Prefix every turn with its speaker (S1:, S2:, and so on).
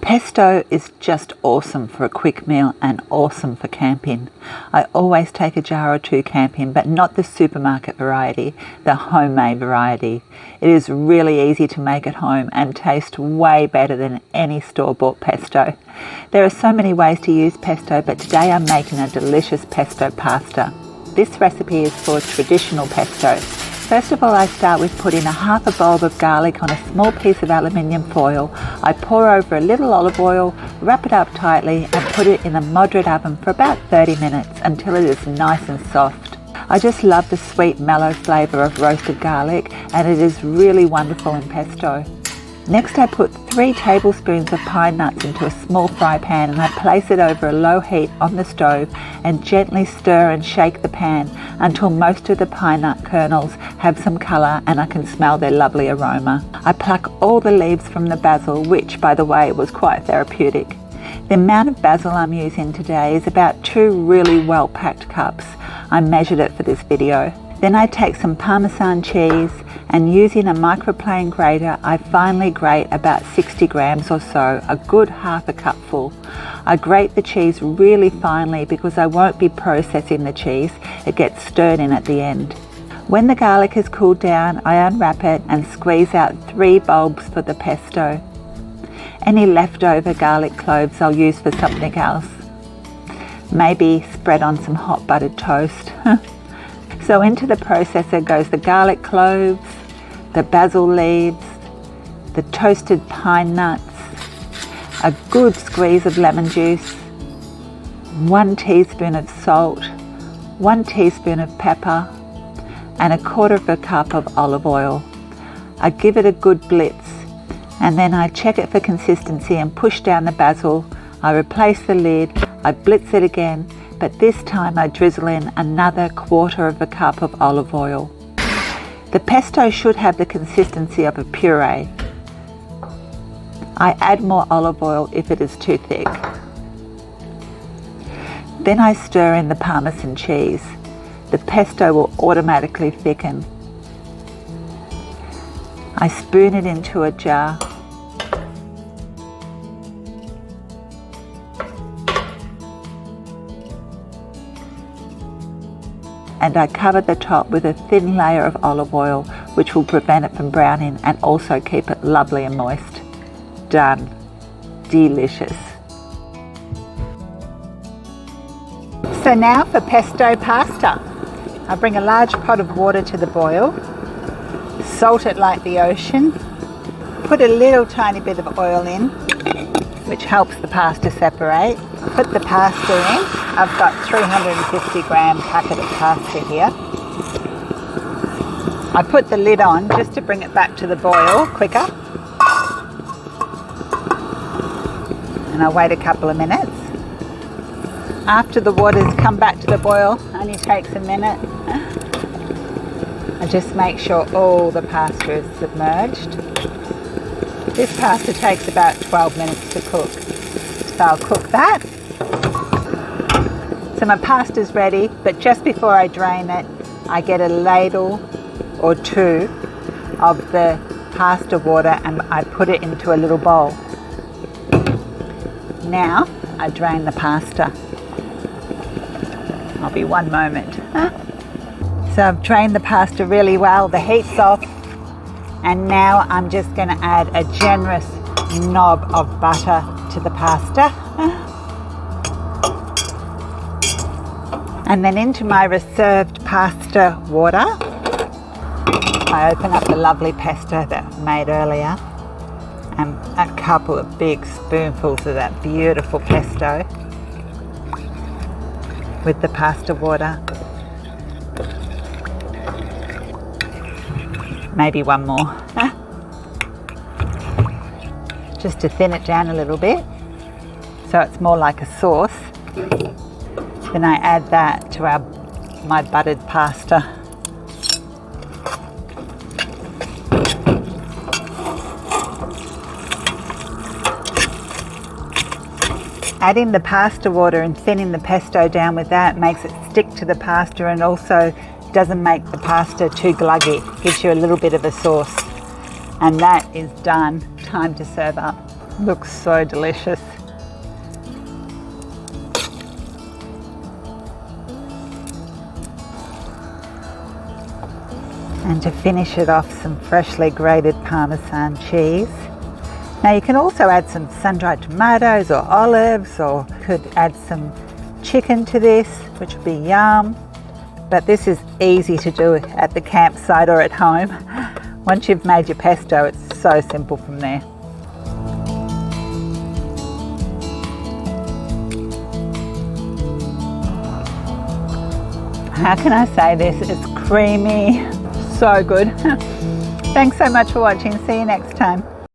S1: Pesto is just awesome for a quick meal and awesome for camping. I always take a jar or two camping, but not the supermarket variety, the homemade variety. It is really easy to make at home and tastes way better than any store-bought pesto. There are so many ways to use pesto, but today I'm making a delicious pesto pasta. This recipe is for traditional pesto. First of all, I start with putting a half a bulb of garlic on a small piece of aluminium foil. I pour over a little olive oil, wrap it up tightly and put it in a moderate oven for about 30 minutes until it is nice and soft. I just love the sweet mellow flavour of roasted garlic, and it is really wonderful in pesto. Next I put 3 tablespoons of pine nuts into a small fry pan, and I place it over a low heat on the stove and gently stir and shake the pan until most of the pine nut kernels have some colour and I can smell their lovely aroma. I pluck all the leaves from the basil, which by the way was quite therapeutic. The amount of basil I'm using today is about 2 really well packed cups. I measured it for this video. Then I take some parmesan cheese and using a microplane grater I finely grate about 60 grams or so, a good half a cupful. I grate the cheese really finely because I won't be processing the cheese, it gets stirred in at the end. When the garlic has cooled down, I unwrap it and squeeze out 3 bulbs for the pesto. Any leftover garlic cloves I'll use for something else. Maybe spread on some hot buttered toast. So into the processor goes the garlic cloves, the basil leaves, the toasted pine nuts, a good squeeze of lemon juice, 1 teaspoon of salt, 1 teaspoon of pepper, and 1/4 cup of olive oil. I give it a good blitz, and then I check it for consistency and push down the basil. I replace the lid, I blitz it again, but this time I drizzle in another 1/4 cup of olive oil. The pesto should have the consistency of a puree. I add more olive oil if it is too thick. Then I stir in the parmesan cheese. The pesto will automatically thicken. I spoon it into a jar. And I cover the top with a thin layer of olive oil, which will prevent it from browning and also keep it lovely and moist. Done. Delicious. So now for pesto pasta. I bring a large pot of water to the boil, salt it like the ocean, put a little tiny bit of oil in, which helps the pasta separate. Put the pasta in. I've got 350 gram packet of pasta here. I put the lid on just to bring it back to the boil quicker. And I wait a couple of minutes. After the water's come back to the boil, only takes a minute. I just make sure all the pasta is submerged. This pasta takes about 12 minutes to cook. So I'll cook that. So my pasta's ready, but just before I drain it, I get a ladle or 2 of the pasta water and I put it into a little bowl. Now I drain the pasta. I'll be one moment. So I've drained the pasta really well, the heat's off, and now I'm just going to add a generous knob of butter to the pasta. And then into my reserved pasta water, I open up the lovely pesto that I made earlier and a couple of big spoonfuls of that beautiful pesto with the pasta water. Maybe one more. Just to thin it down a little bit so it's more like a sauce. Then I add that to my buttered pasta. Adding the pasta water and thinning the pesto down with that makes it stick to the pasta and also doesn't make the pasta too gluggy. Gives you a little bit of a sauce. And that is done. Time to serve up. Looks so delicious. And to finish it off, some freshly grated parmesan cheese. Now you can also add some sun-dried tomatoes or olives, or could add some chicken to this, which would be yum. But this is easy to do at the campsite or at home. Once you've made your pesto, it's so simple from there. How can I say this? It's creamy, so good. Thanks so much for watching. See you next time.